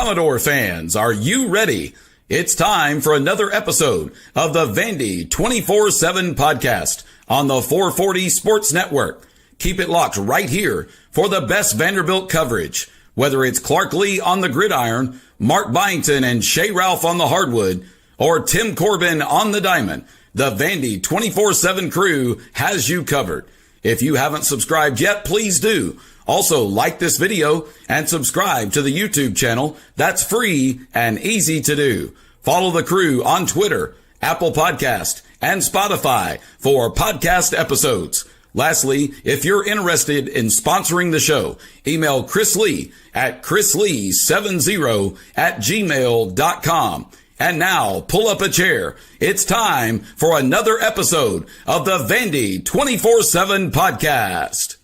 Commodore fans, are you ready? It's time for another episode of the Vandy247 podcast on the 440 Sports Network. Keep it locked right here for the best Vanderbilt coverage. Whether it's Clark Lee on the gridiron, Mark Byington and Shea Ralph on the hardwood, or Tim Corbin on the diamond, the Vandy247 crew has you covered. If you haven't subscribed yet, please do. Also, like this video and subscribe to the YouTube channel. That's free and easy to do. Follow the crew on Twitter, Apple Podcast, and Spotify for podcast episodes. Lastly, if you're interested in sponsoring the show, email Chris Lee at chrislee70@gmail.com. And now, pull up a chair. It's time for another episode of the Vandy247 podcast.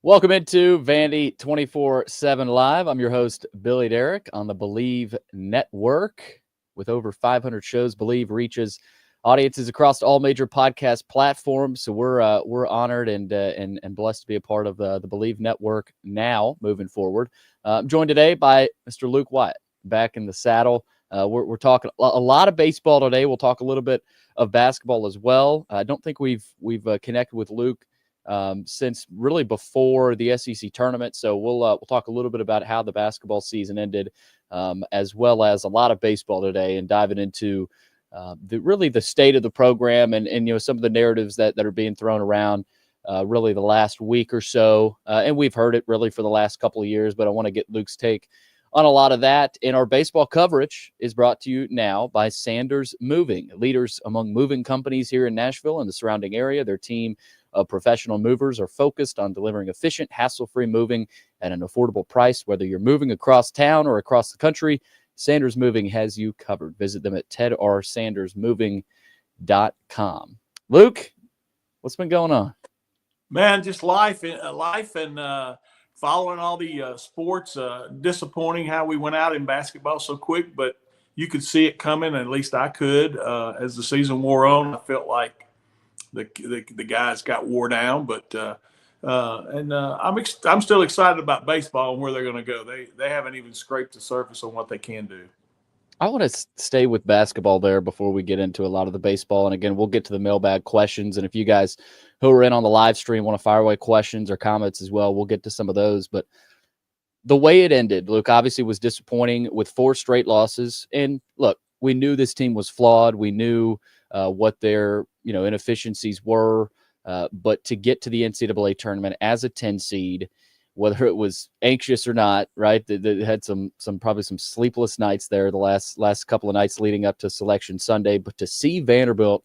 Welcome into Vandy 24/7 Live. I'm your host, Billy Derrick, on the Believe Network. With over 500 shows, Believe reaches audiences across all major podcast platforms. So we're honored and blessed to be a part of the Believe Network now, moving forward. I'm joined today by Mr. Luke Wyatt, back in the saddle. We're talking a lot of baseball today. We'll talk a little bit of basketball as well. I don't think we've connected with Luke since really before the SEC tournament. So we'll talk a little bit about how the basketball season ended, as well as a lot of baseball today, and diving into the state of the program and some of the narratives that are being thrown around really the last week or so. And we've heard it really for the last couple of years, but I want to get Luke's take on a lot of that. And our baseball coverage is brought to you now by Sanders Moving, leaders among moving companies here in Nashville and the surrounding area. Their team of professional movers are focused on delivering efficient, hassle-free moving at an affordable price. Whether you're moving across town or across the country, Sanders Moving has you covered. Visit them at tedrsandersmoving.com. Luke, what's been going on? Man, just life and following all the sports. Disappointing how we went out in basketball so quick, but you could see it coming. At least I could. As the season wore on, I felt like the guys got wore down, but I'm still excited about baseball and where they're going to go. They haven't even scraped the surface on what they can do. I want to stay with basketball there before we get into a lot of the baseball. And again, we'll get to the mailbag questions. And if you guys who are in on the live stream want to fire away questions or comments as well, we'll get to some of those. But the way it ended, Luke, obviously was disappointing with 4 straight losses. And look, we knew this team was flawed. We knew what their inefficiencies were. But to get to the NCAA tournament as a 10 seed, whether it was anxious or not, right? They had probably some sleepless nights there the last couple of nights leading up to Selection Sunday. But to see Vanderbilt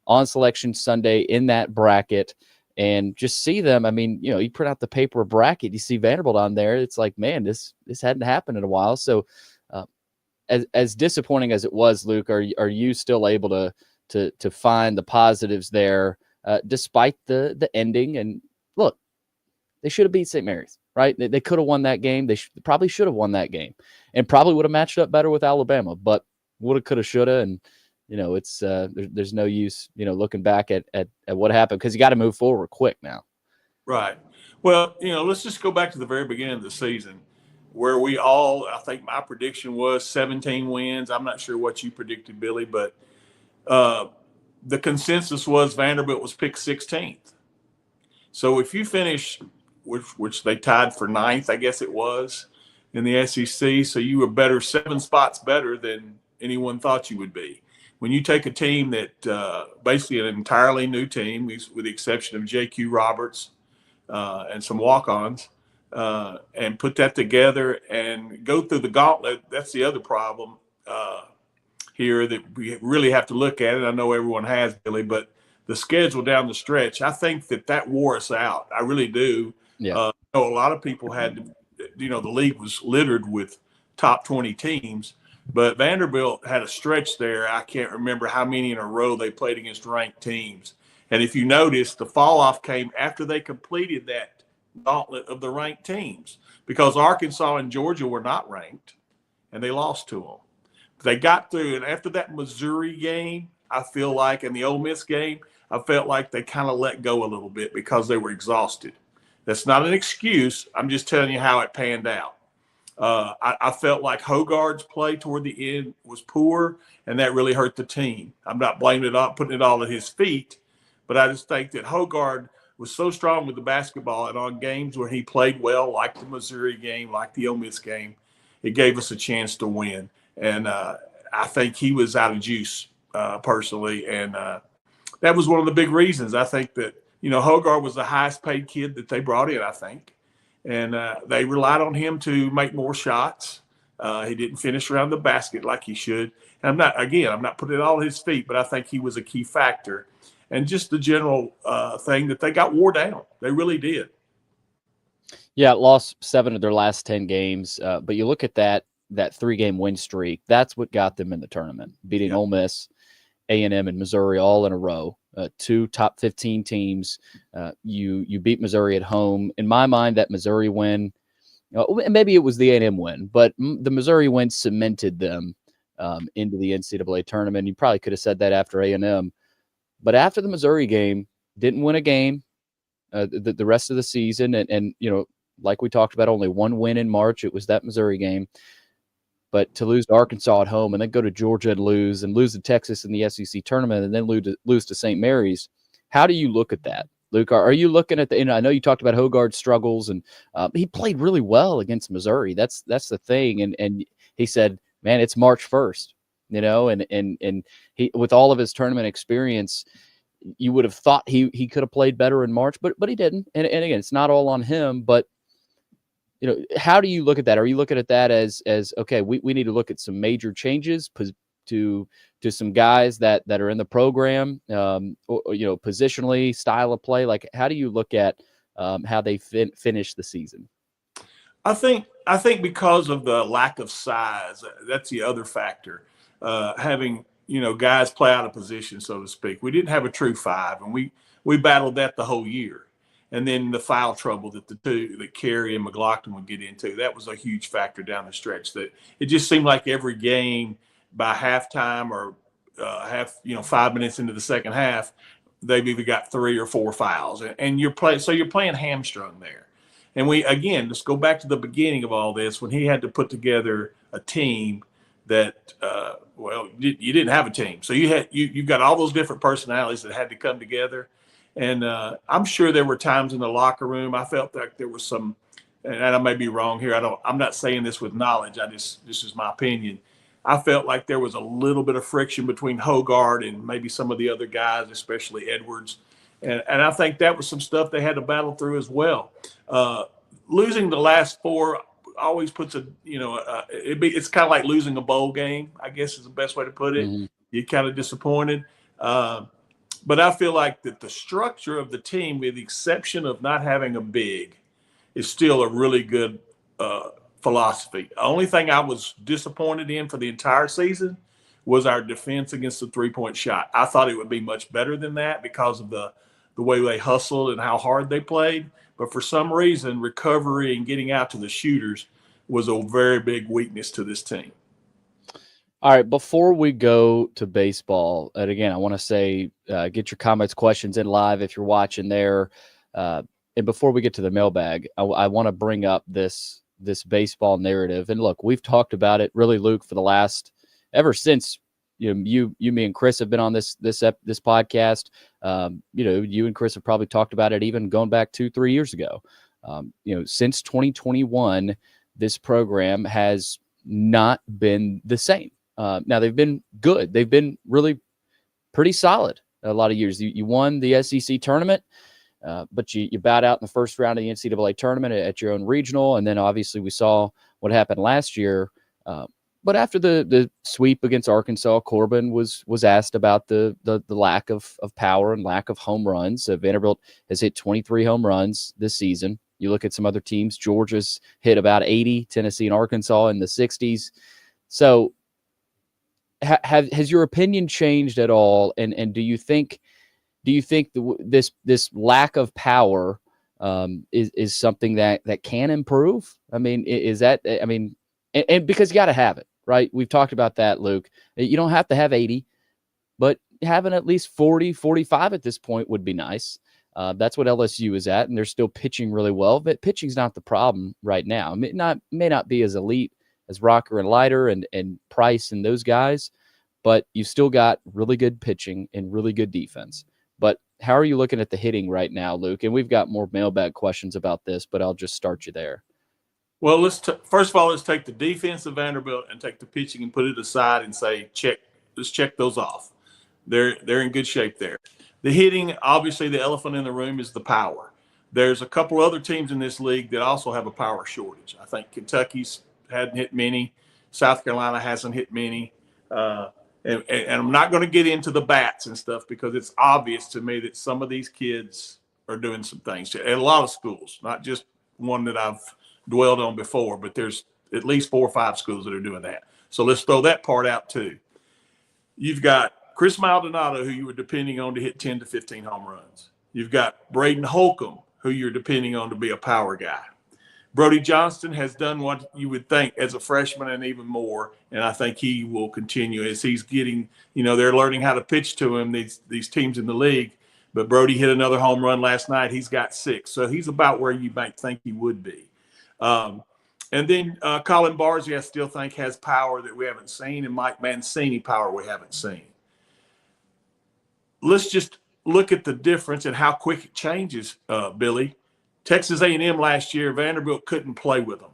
on Selection Sunday in that bracket and just see them, I mean, you print out the paper bracket, you see Vanderbilt on there. It's like, man, this hadn't happened in a while. So as disappointing as it was, Luke, are you still able to find the positives there despite the ending? And look, they should have beat St. Mary's, right? They could have won that game. They probably should have won that game, and probably would have matched up better with Alabama. But woulda, coulda, shoulda, and it's there's no use looking back at what happened, because you got to move forward quick now. Right. Well, let's just go back to the very beginning of the season, where I think my prediction was 17 wins. I'm not sure what you predicted, Billy, but the consensus was Vanderbilt was picked 16th. So if you finish, which they tied for 9th, I guess it was, in the SEC, so you were 7 spots better than anyone thought you would be. When you take a team that basically an entirely new team, with the exception of J.Q. Roberts and some walk-ons, and put that together and go through the gauntlet, that's the other problem here that we really have to look at it. I know everyone has, Billy, but the schedule down the stretch, I think that wore us out. I really do. Yeah. A lot of people had, the league was littered with top 20 teams, but Vanderbilt had a stretch there. I can't remember how many in a row they played against ranked teams. And if you notice, the fall off came after they completed that gauntlet of the ranked teams, because Arkansas and Georgia were not ranked and they lost to them. They got through, and after that Missouri game, I feel like, and the Ole Miss game, I felt like they kind of let go a little bit because they were exhausted. That's not an excuse. I'm just telling you how it panned out. I felt like Hogarth's play toward the end was poor, and that really hurt the team. I'm not blaming it all, putting it all at his feet, but I just think that Hogarth was so strong with the basketball, and on games where he played well, like the Missouri game, like the Ole Miss game, it gave us a chance to win. And I think he was out of juice personally, and that was one of the big reasons. I think that, Hogarth was the highest paid kid that they brought in, I think. And they relied on him to make more shots. He didn't finish around the basket like he should. And I'm not putting it all at his feet, but I think he was a key factor. And just the general thing that they got wore down. They really did. Yeah, lost 7 of their last 10 games. But you look at that 3-game win streak, that's what got them in the tournament, beating Ole Miss, A&M, and Missouri all in a row. 2 top 15 teams. You beat Missouri at home. In my mind, that Missouri win, maybe it was the A&M win, but the Missouri win cemented them into the NCAA tournament. You probably could have said that after A&M. But after the Missouri game, didn't win a game the rest of the season. And like we talked about, only one win in March. It was that Missouri game. But to lose to Arkansas at home and then go to Georgia and lose to Texas in the SEC tournament and then lose to St. Mary's, how do you look at that, Luke? Are you looking at I know you talked about Hogarth's struggles, and he played really well against Missouri. That's the thing. And he said, man, it's March 1st, and he, with all of his tournament experience, you would have thought he could have played better in March, but he didn't. And again, it's not all on him, but how do you look at that? Are you looking at that as okay, we need to look at some major changes to some guys that are in the program, positionally, style of play? Like, how do you look at how they finish the season? I think because of the lack of size, that's the other factor. Having guys play out of position, so to speak. We didn't have a true 5, and we battled that the whole year. And then the foul trouble that Carey and McLaughlin would get into, that was a huge factor down the stretch. That it just seemed like every game by halftime or 5 minutes into the second half, they've either got 3 or 4 fouls, and you're playing hamstrung there. And let's go back to the beginning of all this when he had to put together a team that you didn't have a team, so you've got all those different personalities that had to come together. And I'm sure there were times in the locker room I felt like there was some, and I may be wrong here. I'm not saying this with knowledge. This is my opinion. I felt like there was a little bit of friction between Hogarth and maybe some of the other guys, especially Edwards. And I think that was some stuff they had to battle through as well. Losing the last 4 always puts it's kind of like losing a bowl game, I guess is the best way to put it. Mm-hmm. You're kind of disappointed. But I feel like that the structure of the team, with the exception of not having a big, is still a really good philosophy. The only thing I was disappointed in for the entire season was our defense against the 3-point shot. I thought it would be much better than that because of the way they hustled and how hard they played. But for some reason, recovery and getting out to the shooters was a very big weakness to this team. All right, before we go to baseball, and again, I want to say get your comments, questions in live if you're watching there. And before we get to the mailbag, I want to bring up this baseball narrative. And look, we've talked about it really, Luke, for the last ever since you, me, and Chris have been on this podcast. You and Chris have probably talked about it even going back 2-3 years ago. Since 2021, this program has not been the same. Now they've been good. They've been really pretty solid a lot of years. You won the SEC tournament, but you bowed out in the first round of the NCAA tournament at your own regional. And then obviously we saw what happened last year. But after the sweep against Arkansas, Corbin was asked about the lack of power and lack of home runs. Vanderbilt has hit 23 home runs this season. You look at some other teams, Georgia's hit about 80, Tennessee and Arkansas in the 60s. So has your opinion changed at all? And do you think this lack of power is something that can improve? I mean, and because you got to have it, right? We've talked about that, Luke. You don't have to have 80, but having at least 40, 45 at this point would be nice. That's what LSU is at, and they're still pitching really well. But pitching's not the problem right now. It may not be as elite as Rocker and Leiter and Price and those guys, but you've still got really good pitching and really good defense. But how are you looking at the hitting right now, Luke? And we've got more mailbag questions about this, but I'll just start you there. Well, first of all, let's take the defense of Vanderbilt and take the pitching and put it aside and say, let's check those off. They're in good shape there. The hitting, obviously, the elephant in the room is the power. There's a couple other teams in this league that also have a power shortage. I think Kentucky's hadn't hit many. South Carolina hasn't hit many. And I'm not going to get into the bats and stuff because it's obvious to me that some of these kids are doing some things at a lot of schools, not just one that I've dwelled on before, but there's at least 4 or 5 schools that are doing that. So let's throw that part out too. You've got Chris Maldonado, who you were depending on to hit 10 to 15 home runs. You've got Braden Holcomb, who you're depending on to be a power guy. Brody Johnston has done what you would think as a freshman and even more, and I think he will continue as he's getting, they're learning how to pitch to him, these teams in the league. But Brody hit another home run last night. He's got 6. So he's about where you might think he would be. And then Colin Barzy, I still think, has power that we haven't seen, and Mike Mancini power we haven't seen. Let's just look at the difference and how quick it changes, Billy. Texas A&M last year, Vanderbilt couldn't play with them.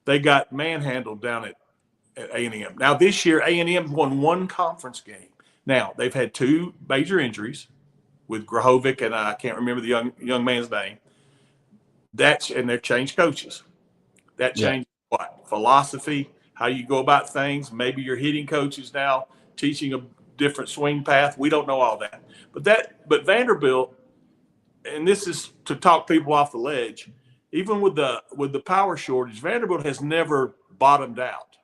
They got manhandled down at A&M. Now this year, A&M won 1 conference game. Now they've had 2 major injuries with Grahovic and I can't remember the young man's name. And they've changed coaches. That changed what? Philosophy, how you go about things. Maybe your hitting coach is now teaching a different swing path. We don't know all that. But Vanderbilt, and this is to talk people off the ledge, even with the power shortage, Vanderbilt has never bottomed out.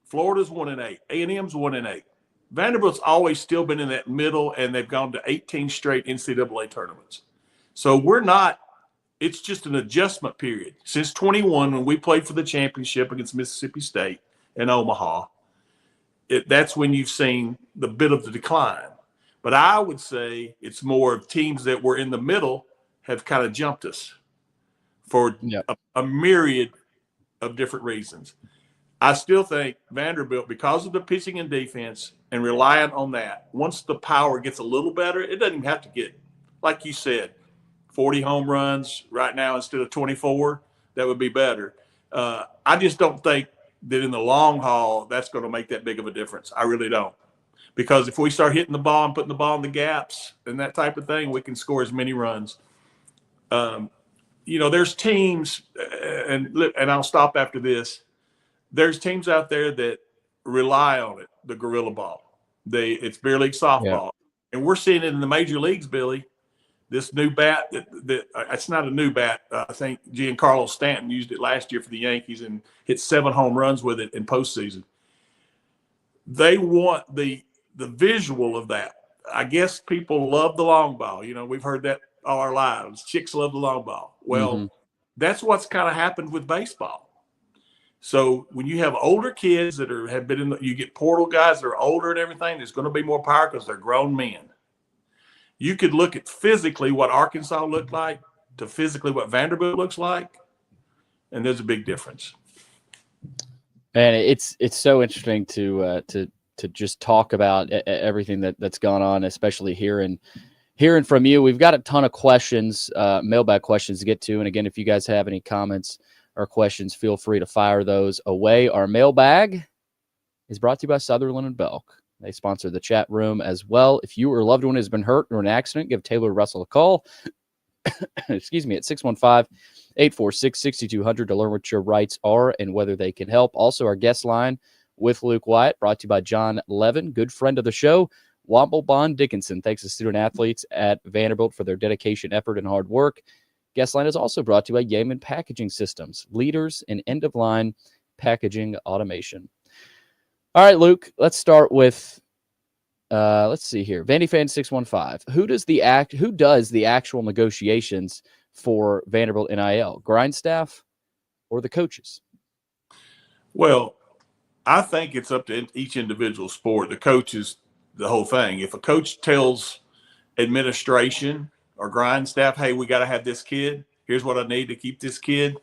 Florida's 1-8. A&M's 1-8. Vanderbilt's always still been in that middle, and they've gone to 18 straight NCAA tournaments. So it's just an adjustment period. Since 21, when we played for the championship against Mississippi State in Omaha, that's when you've seen the bit of the decline. But I would say it's more of teams that were in the middle have kind of jumped us for a myriad of different reasons. I still think Vanderbilt, because of the pitching and defense and relying on that, once the power gets a little better, it doesn't even have to get, like you said, 40 home runs right now instead of 24. That would be better. I just don't think that in the long haul that's going to make that big of a difference. I really don't. Because if we start hitting the ball and putting the ball in the gaps and that type of thing, we can score as many runs. There's teams, and I'll stop after this. There's teams out there that rely on it, the gorilla ball. It's beer league softball. And we're seeing it in the major leagues, Billy. This new bat, it's not a new bat. I think Giancarlo Stanton used it last year for the Yankees and hit 7 home runs with it in postseason. They want the visual of that. I guess people love the long ball. We've heard that all our lives. Chicks love the long ball. Well, that's what's kind of happened with baseball. So when you have older kids that have been you get portal guys that are older and everything, there's going to be more power because they're grown men. You could look at physically what Arkansas looked like to physically what Vanderbilt looks like, and there's a big difference. And it's so interesting to just talk about everything that's gone on, especially hearing from you. We've got a ton of questions, mailbag questions to get to. And again, if you guys have any comments or questions, feel free to fire those away. Our mailbag is brought to you by Sutherland and Belk. They sponsor the chat room as well. If you or a loved one has been hurt or in an accident, give Taylor Russell a call. Excuse me, at 615-846-6200 to learn what your rights are and whether they can help. Also, our guest line with Luke Wyatt, brought to you by John Levin, good friend of the show. Womble Bond Dickinson thanks to student athletes at Vanderbilt for their dedication, effort, and hard work. Guest line is also brought to you by Yeaman Packaging Systems, leaders in end-of-line packaging automation. All right, Luke, let's start with, let's see here. Vandy Fan 615. Who does the actual negotiations for Vanderbilt NIL? Grind staff or the coaches? Well, I think it's up to each individual sport. The coaches, the whole thing. If a coach tells administration or grind staff, hey, we got to have this kid. Here's what I need to keep this kid.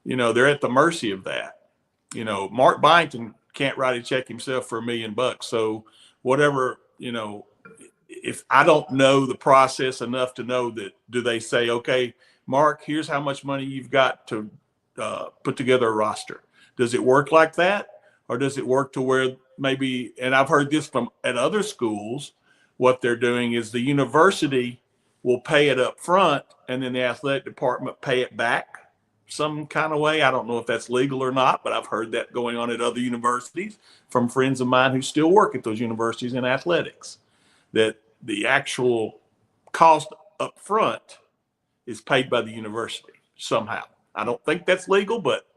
They're at the mercy of that. Mark Byington can't write a check himself for $1 million. So whatever, if I don't know the process enough to know that, do they say, okay, Mark, here's how much money you've got to put together a roster? Does it work like that? Or does it work to where maybe, and I've heard this from at other schools, what they're doing is the university will pay it up front and then the athletic department pay it back some kind of way. I don't know if that's legal or not, but I've heard that going on at other universities from friends of mine who still work at those universities in athletics, that the actual cost up front is paid by the university somehow. I don't think that's legal, but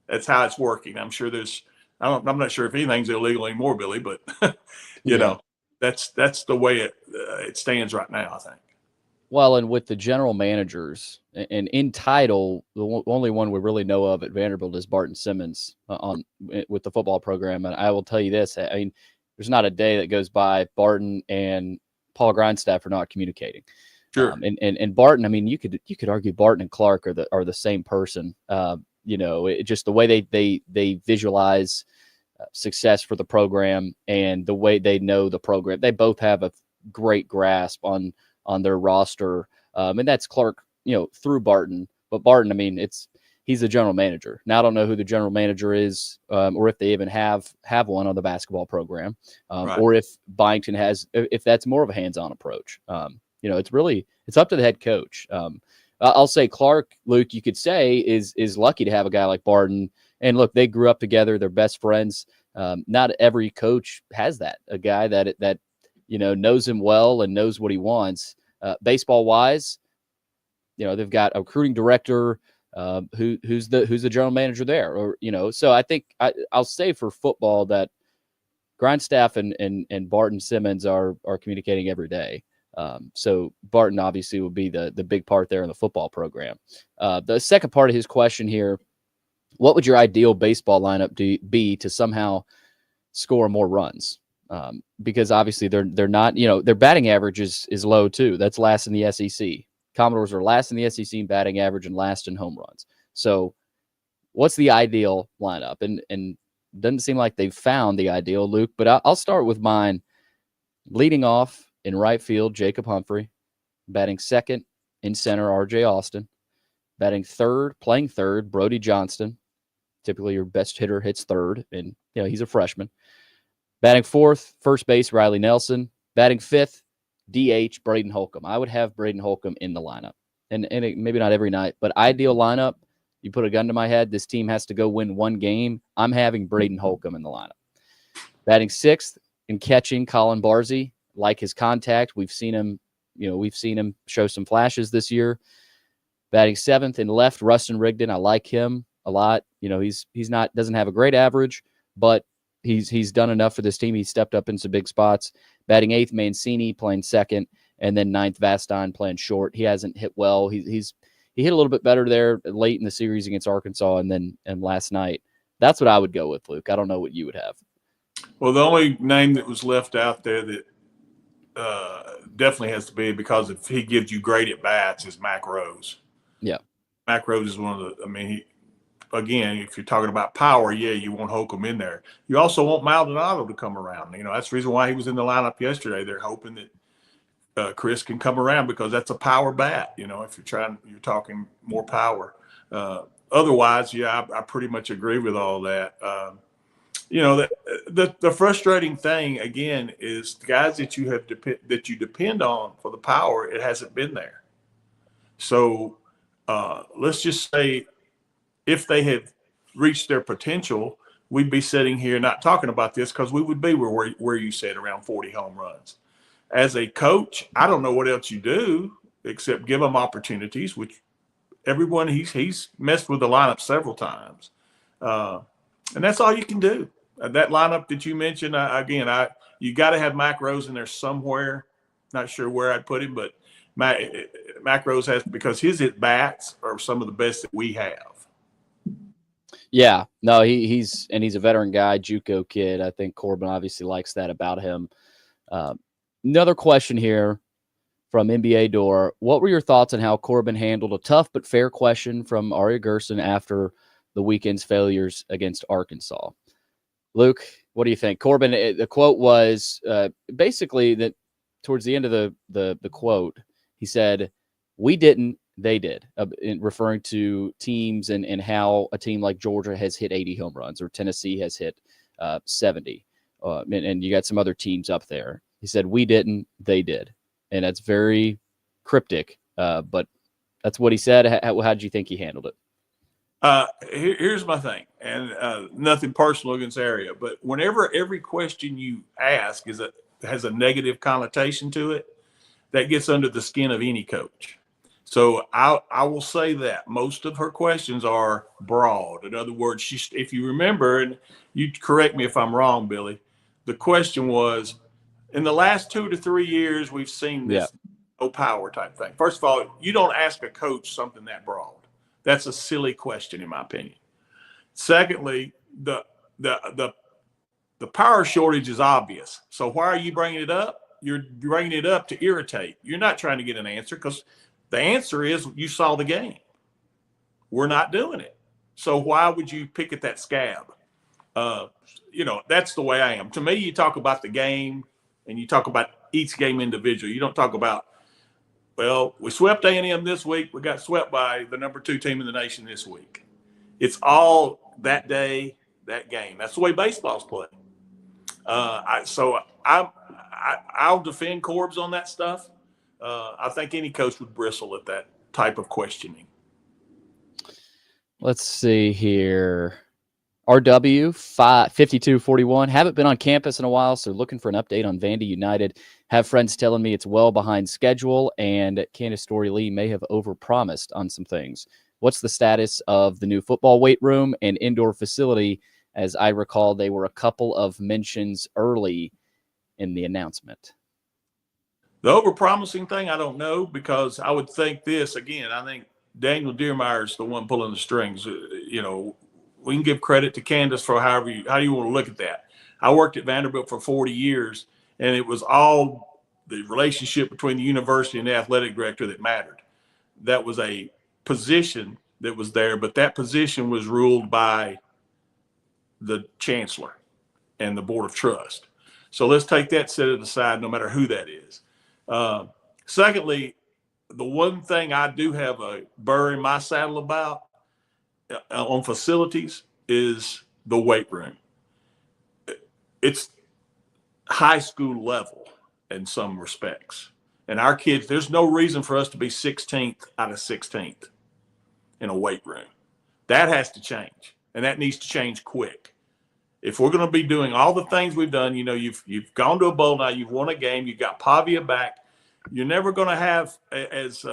that's how it's working. I'm sure I'm not sure if anything's illegal anymore, Billy, but that's the way it stands right now, I think. Well, and with the general managers, and in title, the only one we really know of at Vanderbilt is Barton Simmons with the football program. And I will tell you this: I mean, there's not a day that goes by Barton and Paul Grindstaff are not communicating. Sure. And Barton, I mean, you could argue Barton and Clark are the same person. Just the way they visualize success for the program and the way they know the program. They both have a great grasp on their roster. And that's Clark, through Barton. But Barton, I mean, he's the general manager. Now I don't know who the general manager is, or if they even have one on the basketball program, right. Or if Byington if that's more of a hands-on approach. It's up to the head coach. I'll say Clark, Luke, you could say is lucky to have a guy like Barton. And look, they grew up together. They're best friends. Not every coach has that, a guy that knows him well and knows what he wants. Baseball wise, they've got a recruiting director who's the general manager there, or so I think I'll say for football that Grindstaff and Barton Simmons are communicating every day. So Barton obviously will be the big part there in the football program. The second part of his question here: what would your ideal baseball lineup be to somehow score more runs? Because obviously they're not, their batting average is low too. That's last in the SEC. Commodores are last in the SEC in batting average and last in home runs. So what's the ideal lineup? And doesn't seem like they've found the ideal, Luke, but I'll start with mine. Leading off in right field, Jacob Humphrey. Batting second in center, RJ Austin. Playing third, Brody Johnston. Typically your best hitter hits third, and he's a freshman. Batting fourth, first base, Riley Nelson. Batting fifth, DH, Braden Holcomb. I would have Braden Holcomb in the lineup. And maybe not every night, but ideal lineup, you put a gun to my head, this team has to go win one game. I'm having Braden Holcomb in the lineup. Batting sixth and catching, Colin Barzey. Like his contact. We've seen him show some flashes this year. Batting seventh and left, Rustin Rigdon. I like him a lot. He's doesn't have a great average, but he's done enough for this team. He stepped up in some big spots. Batting eighth, Mancini playing second, and then ninth, Vastine playing short. He hasn't hit well. He hit a little bit better there late in the series against Arkansas, and last night. That's what I would go with, Luke. I don't know what you would have. Well, the only name that was left out there that definitely has to be, because if he gives you great at bats, is Mac Rose. Yeah, Mac Rose is one of the. Again, if you're talking about power, you want Holcomb in there. You also want Maldonado to come around. That's the reason why he was in the lineup yesterday. They're hoping that Chris can come around, because that's a power bat. If you're talking more power. Otherwise, I pretty much agree with all that. The frustrating thing again is the guys that you depend on for the power, it hasn't been there. So let's just say if they had reached their potential, we'd be sitting here not talking about this, because we would be where you said, around 40 home runs. As a coach, I don't know what else you do except give them opportunities, which everyone he's messed with the lineup several times. And that's all you can do. That lineup that you mentioned, you got to have Mac Rose in there somewhere. Not sure where I'd put him, but Mac Rose has, because his at bats are some of the best that we have. Yeah, no, he's a veteran guy, JUCO kid. I think Corbin obviously likes that about him. Another question here: from NBA Door. What were your thoughts on how Corbin handled a tough but fair question from Aria Gerson after the weekend's failures against Arkansas? Luke, what do you think? Corbin, the quote was basically that towards the end of the quote, he said, "We didn't, they did," referring to teams and how a team like Georgia has hit 80 home runs or Tennessee has hit 70. And you got some other teams up there. He said, "We didn't, they did." And that's very cryptic, but that's what he said. How did you think he handled it? Here's my thing, and nothing personal against Area, but whenever every question you ask has a negative connotation to it, that gets under the skin of any coach. So I will say that most of her questions are broad. In other words, if you remember, and you correct me if I'm wrong, Billy, the question was, in the last 2 to 3 years, we've seen this no power type thing. First of all, you don't ask a coach something that broad. That's a silly question, in my opinion. Secondly, the power shortage is obvious. So why are you bringing it up? You're bringing it up to irritate. You're not trying to get an answer, because the answer is you saw the game. We're not doing it. So why would you pick at that scab? That's the way I am. To me, you talk about the game and you talk about each game individually. You don't talk about, well, we swept A&M this week. We got swept by the number 2 team in the nation this week. It's all that day, that game. That's the way baseball's played. I'll defend Corbs on that stuff. I think any coach would bristle at that type of questioning. Let's see here. RW 5241. Haven't been on campus in a while, so looking for an update on Vandy United. Have friends telling me it's well behind schedule, and Candace Story-Lee may have overpromised on some things. What's the status of the new football weight room and indoor facility? As I recall, they were a couple of mentions early in the announcement. The overpromising thing, I don't know, because I would think this, again, I think Daniel Deermeyer is the one pulling the strings. We can give credit to Candace for how you want to look at that. I worked at Vanderbilt for 40 years, and it was all the relationship between the university and the athletic director that mattered. That was a position that was there, but that position was ruled by the chancellor and the board of trust. So let's take that, set it aside, no matter who that is. Secondly, the one thing I do have a burr in my saddle about on facilities is the weight room. It's high school level in some respects. And our kids, there's no reason for us to be 16th out of 16th in a weight room. That has to change, and that needs to change quick. If we're going to be doing all the things we've done, you've gone to a bowl now, you've won a game, you've got Pavia back, you're never going to have as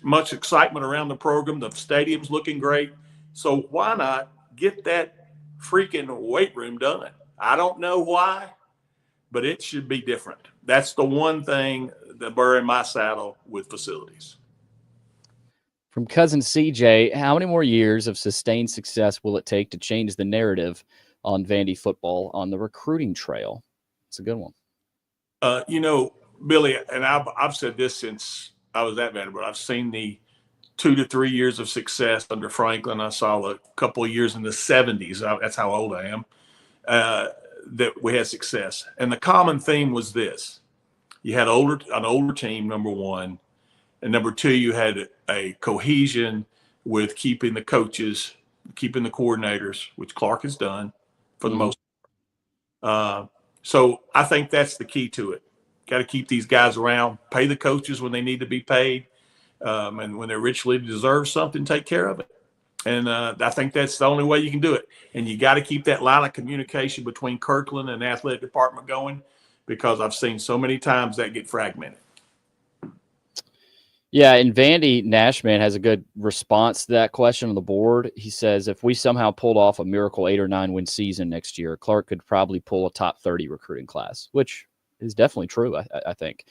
much excitement around the program. The stadium's looking great. So why not get that freaking weight room done? I don't know why, but it should be different. That's the one thing that burr in my saddle with facilities. From cousin CJ, how many more years of sustained success will it take to change the narrative on Vandy football on the recruiting trail? It's a good one. Billy, and I've said this since I was at Vanderbilt. I've seen the 2 to 3 years of success under Franklin. I saw a couple of years in the 70s. That's how old I am. That we had success. And the common theme was this. You had an older team, number one. And number two, you had a cohesion with keeping the coaches, keeping the coordinators, which Clark has done for the most part. So I think that's the key to it. Got to keep these guys around, pay the coaches when they need to be paid. And when they richly deserve something, take care of it. And I think that's the only way you can do it. And you got to keep that line of communication between Kirkland and the athletic department going, because I've seen so many times that get fragmented. Yeah, and Vandy Nashman has a good response to that question on the board. He says, if we somehow pulled off a miracle 8 or 9 win season next year, Clark could probably pull a top 30 recruiting class, which is definitely true, I think.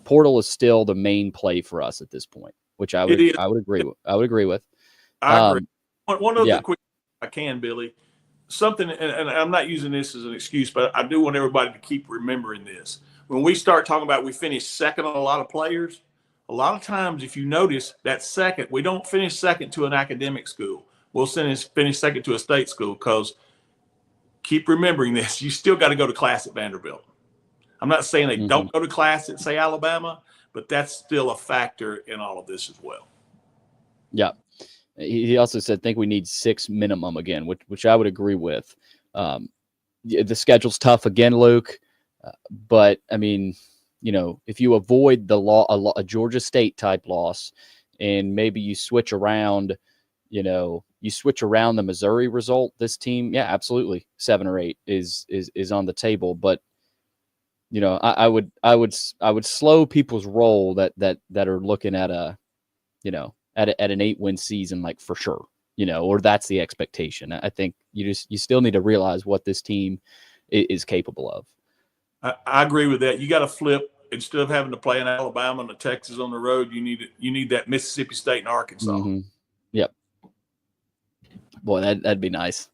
Portal is still the main play for us at this point, which I would agree with. I agree. One other quick, I can, Billy. Something, and I'm not using this as an excuse, but I do want everybody to keep remembering this. when we start talking about we finish second on a lot of players, a lot of times if you notice that second, we don't finish second to an academic school. We'll finish second to a state school, because keep remembering this, you still got to go to class at Vanderbilt. I'm not saying they don't go to class at, say, Alabama, but that's still a factor in all of this as well. Yeah. He also said, think we need 6 minimum again, which I would agree with. The schedule's tough again, Luke. But I mean, if you avoid a Georgia State type loss, and maybe you switch around, the Missouri result, this team, yeah, absolutely 7 or 8 is on the table. But I would slow people's roll that are looking at an 8-win season, like, for sure, or that's the expectation. I think you still need to realize what this team is capable of. I agree with that. You got to flip. Instead of having to play in Alabama and the Texas on the road, you need that Mississippi State and Arkansas. Mm-hmm. Yep. Boy, that'd be nice.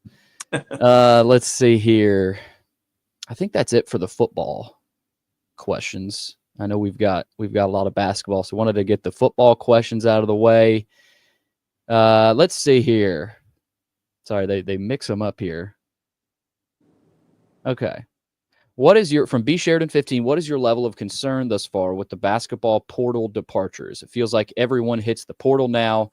Let's see here. I think that's it for the football questions. I know we've got a lot of basketball, so wanted to get the football questions out of the way. Let's see here. Sorry, they mix them up here. Okay. From B Sheridan 15, what is your level of concern thus far with the basketball portal departures? It feels like everyone hits the portal now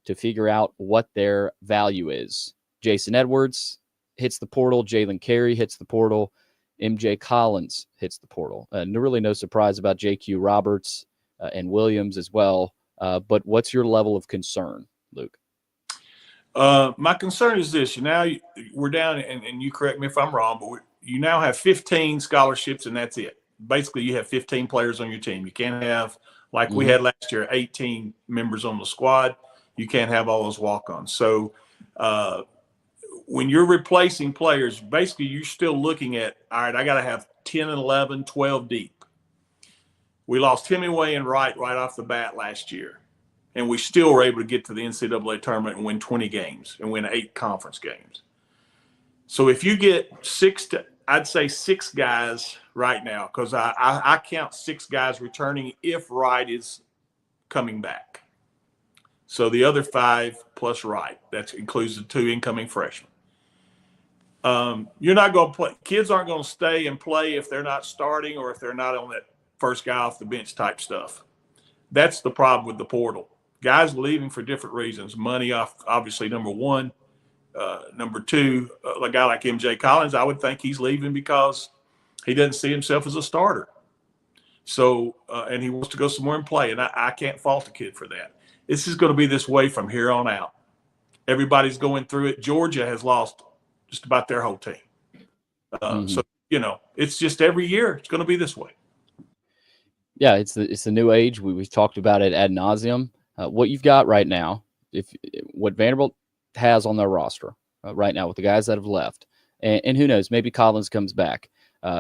to figure out what their value is. Jason Edwards hits the portal. Jalen Carey hits the portal. MJ Collins hits the portal. Really no surprise about JQ Roberts and Williams as well. But what's your level of concern, Luke? My concern is this. We're down, and you correct me if I'm wrong, but you now have 15 scholarships, and that's it. Basically, you have 15 players on your team. You can't have, like we had last year, 18 members on the squad. You can't have all those walk-ons. So when you're replacing players, basically you're still looking at, all right, I got to have 10 and 11, 12 deep. We lost Hemingway and Wright right off the bat last year, and we still were able to get to the NCAA tournament and win 20 games and win 8 conference games. So if you get I'd say 6 guys right now, because I count 6 guys returning if Wright is coming back. So the other 5 plus Wright, that includes the 2 incoming freshmen. You're not going to play. Kids aren't going to stay and play if they're not starting or if they're not on that first guy off the bench type stuff. That's the problem with the portal. Guys leaving for different reasons. Money, obviously, number one. Number 2, a guy like MJ Collins, I would think he's leaving because he doesn't see himself as a starter. So, and he wants to go somewhere and play, and I can't fault the kid for that. This is going to be this way from here on out. Everybody's going through it. Georgia has lost just about their whole team. So, it's just every year it's going to be this way. Yeah, it's the new age. We've talked about it ad nauseum. What you've got right now, what Vanderbilt has on their roster right now with the guys that have left, and who knows, maybe Collins comes back,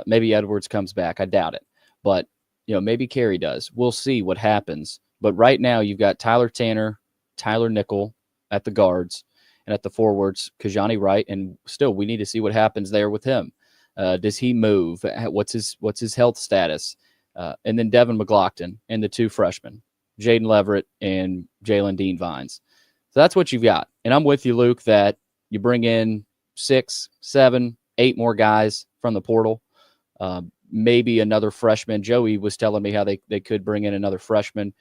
maybe Edwards comes back. I doubt it, but maybe Carey does. We'll see what happens. But right now you've got Tyler Tanner, Tyler Nickel at the guards, and at the forwards, Kajani Wright, and still we need to see what happens there with him. Does he move? What's his health status? And then Devin McLaughlin and the 2 freshmen, Jaden Leverett and Jalen Dean Vines. So that's what you've got. And I'm with you, Luke, that you bring in 6, 7, 8 more guys from the portal. Maybe another freshman. Joey was telling me how they could bring in another freshman.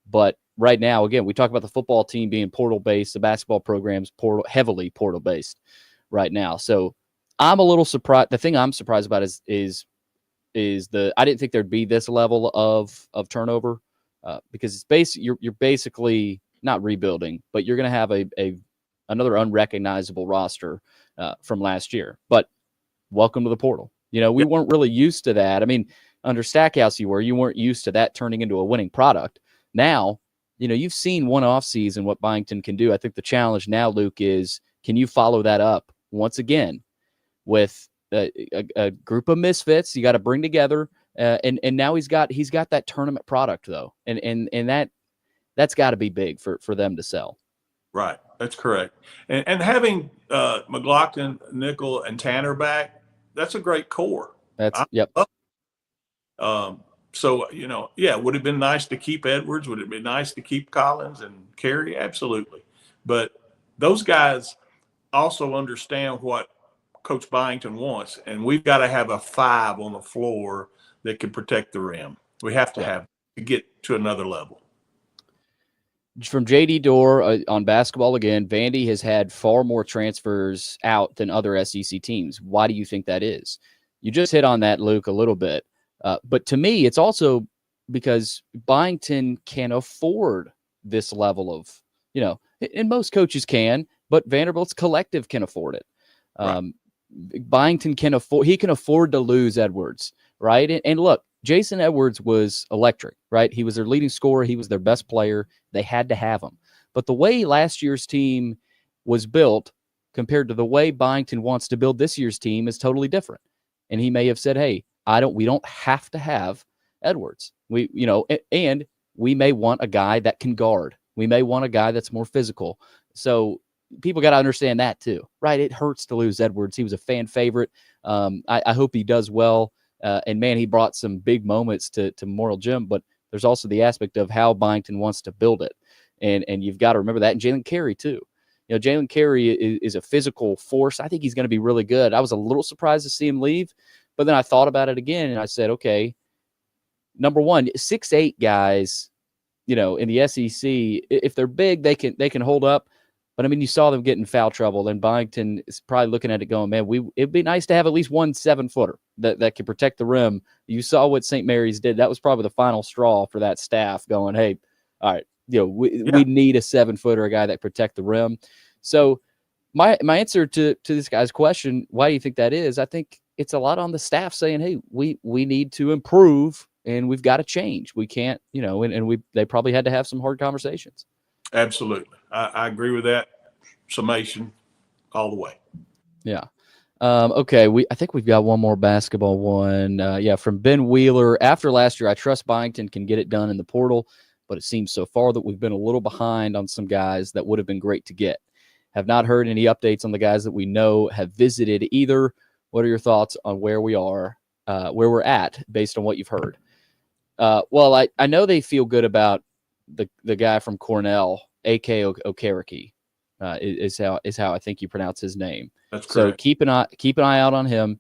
But right now, again, we talk about the football team being portal-based. The basketball program's heavily portal-based right now. So I'm a little surprised. The thing I'm surprised about is I didn't think there'd be this level of turnover because you're basically not rebuilding, but you're going to have another unrecognizable roster from last year. But welcome to the portal. We weren't really used to that. I mean, under Stackhouse, you weren't used to that turning into a winning product. Now, you've seen one off season what Byington can do. I think the challenge now, Luke, is can you follow that up once again with a group of misfits you got to bring together, and now he's got that tournament product though, and that's got to be big for them to sell. Right, that's correct. And having McLaughlin, Nickel, and Tanner back, that's a great core. Yep. So, yeah, would it have been nice to keep Edwards? Would it have been nice to keep Collins and Carey? Absolutely. But those guys also understand what Coach Byington wants, and we've got to have a 5 on the floor that can protect the rim. We have to have to get to another level. From JD Dorr on basketball again, Vandy has had far more transfers out than other SEC teams. Why do you think that is? You just hit on that, Luke, a little bit. But to me, it's also because Byington can afford this level of, and most coaches can, but Vanderbilt's collective can afford it. Right. Byington can afford to lose Edwards, right? And look, Jason Edwards was electric, right? He was their leading scorer. He was their best player. They had to have him. But the way last year's team was built compared to the way Byington wants to build this year's team is totally different. And he may have said, hey, we don't have to have Edwards. And we may want a guy that can guard. We may want a guy that's more physical. So people got to understand that too, right? It hurts to lose Edwards. He was a fan favorite. I hope he does well. And man, he brought some big moments to Memorial Gym, but there's also the aspect of how Byington wants to build it. And you've got to remember that. And Jalen Carey too. Jalen Carey is a physical force. I think he's going to be really good. I was a little surprised to see him leave, but then I thought about it again and I said, okay, number one, 6'8" guys, in the SEC, if they're big, they can hold up. But I mean, you saw them get in foul trouble, and Byington is probably looking at it going, man, it'd be nice to have at least one 7-footer that can protect the rim. You saw what St. Mary's did. That was probably the final straw for that staff going, hey, all right, we need a 7-footer, a guy that protect the rim. So my answer to this guy's question, why do you think that is? I think it's a lot on the staff saying, hey, we need to improve and we've got to change. We can't, they probably had to have some hard conversations. Absolutely. I agree with that summation all the way. Yeah. Okay. I think we've got one more basketball one. From Ben Wheeler. After last year, I trust Byington can get it done in the portal, but it seems so far that we've been a little behind on some guys that would have been great to get. Have not heard any updates on the guys that we know have visited either. What are your thoughts on where we are, where we're at based on what you've heard? Well, I know they feel good about the guy from Cornell, A.K. Okereke, is how I think you pronounce his name. That's correct. So keep an eye out on him.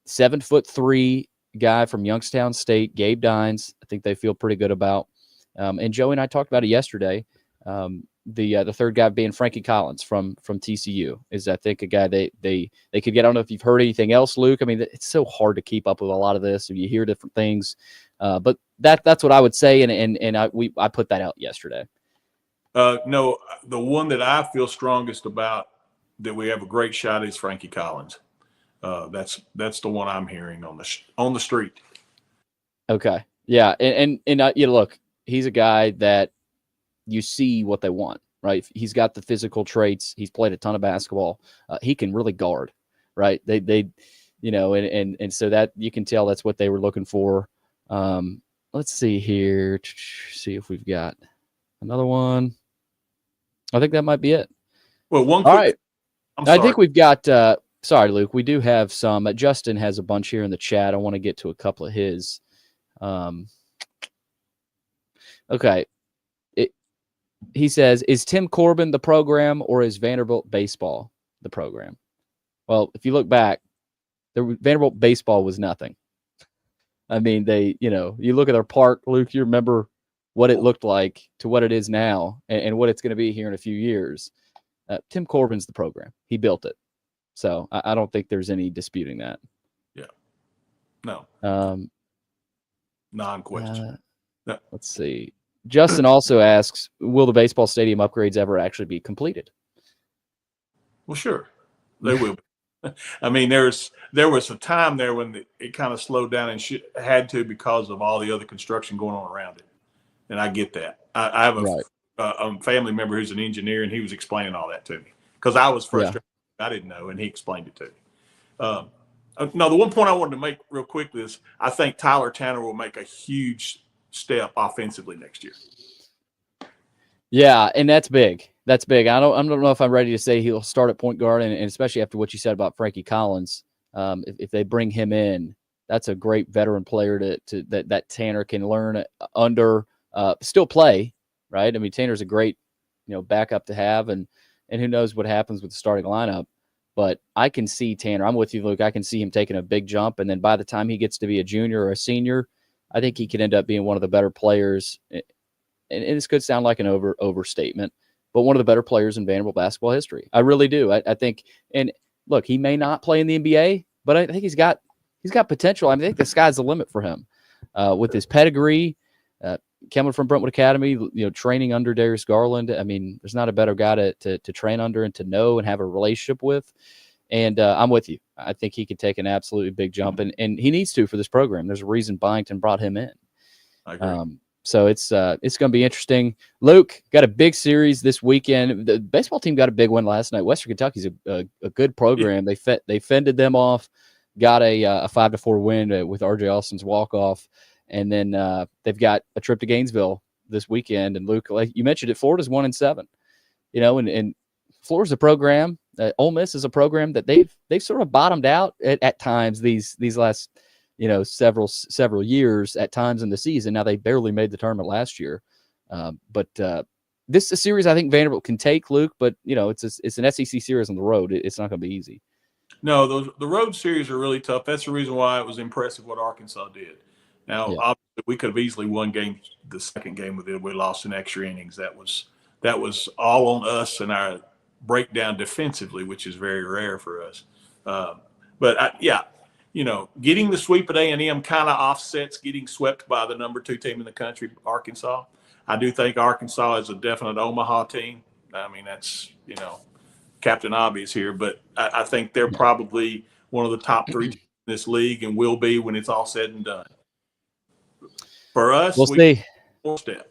7'3" guy from Youngstown State, Gabe Dines. I think they feel pretty good about. And Joey and I talked about it yesterday. The third guy being Frankie Collins from TCU is, I think, a guy they could get. I don't know if you've heard anything else, Luke. I mean, it's so hard to keep up with a lot of this. You hear different things, but that's what I would say. And I put that out yesterday. No, the one that I feel strongest about that we have a great shot is Frankie Collins. That's the one I'm hearing on the street. Okay, yeah, and look, he's a guy that you see what they want, right? He's got the physical traits. He's played a ton of basketball. He can really guard, right? They and so that you can tell that's what they were looking for. Let's see here. See if we've got another one. I think that might be it. Well, one. All right. I think we've got. Sorry, Luke. We do have some. Justin has a bunch here in the chat. I want to get to a couple of his. Okay. He says, is Tim Corbin the program or is Vanderbilt baseball the program? Well, if you look back, Vanderbilt baseball was nothing. I mean, you look at their park, Luke, you remember what it looked like to what it is now and what it's going to be here in a few years. Tim Corbin's the program. He built it. So I don't think there's any disputing that. Yeah. No. Non-question. No. Let's see. Justin also asks, will the baseball stadium upgrades ever actually be completed? Well, sure. They will be. I mean, there was a time there when it kind of slowed down and had to because of all the other construction going on around it. And I get that. I have a family member who's an engineer, and he was explaining all that to me because I was frustrated. Yeah. I didn't know, and he explained it to me. No, the one point I wanted to make real quickly is I think Tyler Tanner will make a huge step offensively next year. Yeah, and that's big. That's big. I don't know if I'm ready to say he'll start at point guard, and especially after what you said about Frankie Collins. If they bring him in, that's a great veteran player that Tanner can learn under, still play, right? I mean, Tanner's a great, backup to have, and who knows what happens with the starting lineup. But I can see Tanner. I'm with you, Luke. I can see him taking a big jump, and then by the time he gets to be a junior or a senior, I think he could end up being one of the better players. And this could sound like an overstatement, but one of the better players in Vanderbilt basketball history. I really do. I think. And look, he may not play in the NBA, but I think he's got potential. I think the sky's the limit for him with his pedigree. Coming from Brentwood Academy, training under Darius Garland. I mean, there's not a better guy to train under and to know and have a relationship with. And I'm with you. I think he could take an absolutely big jump, and he needs to for this program. There's a reason Byington brought him in. I agree. So it's going to be interesting. Luke, got a big series this weekend. The baseball team got a big win last night. Western Kentucky's a good program. Yeah. They fended them off, got a 5-4 win with R.J. Austin's walk-off. And then they've got a trip to Gainesville this weekend. And Luke, like you mentioned it, Florida's 1-7. And Florida's a program. Ole Miss is a program that they've sort of bottomed out at times these last several years at times in the season. Now they barely made the tournament last year, but this is a series I think Vanderbilt can take, Luke. But it's an SEC series on the road. It's not going to be easy. No, the road series are really tough. That's the reason why it was impressive what Arkansas did. Now, obviously, we could have easily won the second game with it. We lost in extra innings. That was all on us and our breakdown defensively, which is very rare for us. Getting the sweep at A&M kind of offsets getting swept by the number 2 team in the country, Arkansas. I do think Arkansas is a definite Omaha team. I mean, that's, Captain Obvious here, but I think they're probably one of the top 3 teams in this league and will be when it's all said and done. For us, we'll see. Step.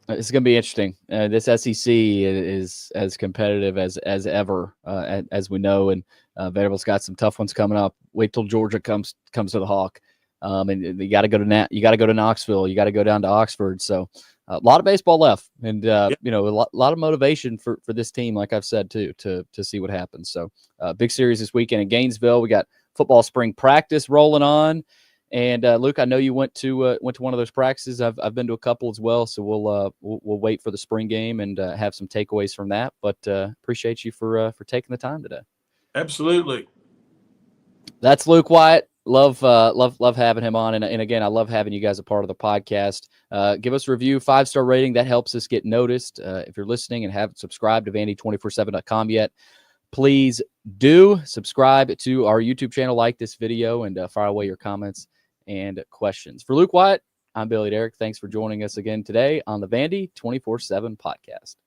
It's going to be interesting. This SEC is as competitive as ever, as we know, and Vanderbilt's got some tough ones coming up. Wait till Georgia comes to the Hawk, and you got to go to Knoxville. You got to go down to Oxford. So a lot of baseball left, and a lot of motivation for this team, like I've said too, to see what happens. So big series this weekend in Gainesville. We got football spring practice rolling on. And Luke, I know you went to one of those practices. I've been to a couple as well, so we'll wait for the spring game and have some takeaways from that. But appreciate you for taking the time today. Absolutely. That's Luke Wyatt. Love having him on, and again, I love having you guys a part of the podcast. Give us a review, 5-star rating. That helps us get noticed. If you're listening and haven't subscribed to Vandy247.com yet, please do subscribe to our YouTube channel, like this video, and fire away your comments and questions. For Luke Wyatt, I'm Billy Derrick. Thanks for joining us again today on the Vandy 247 podcast.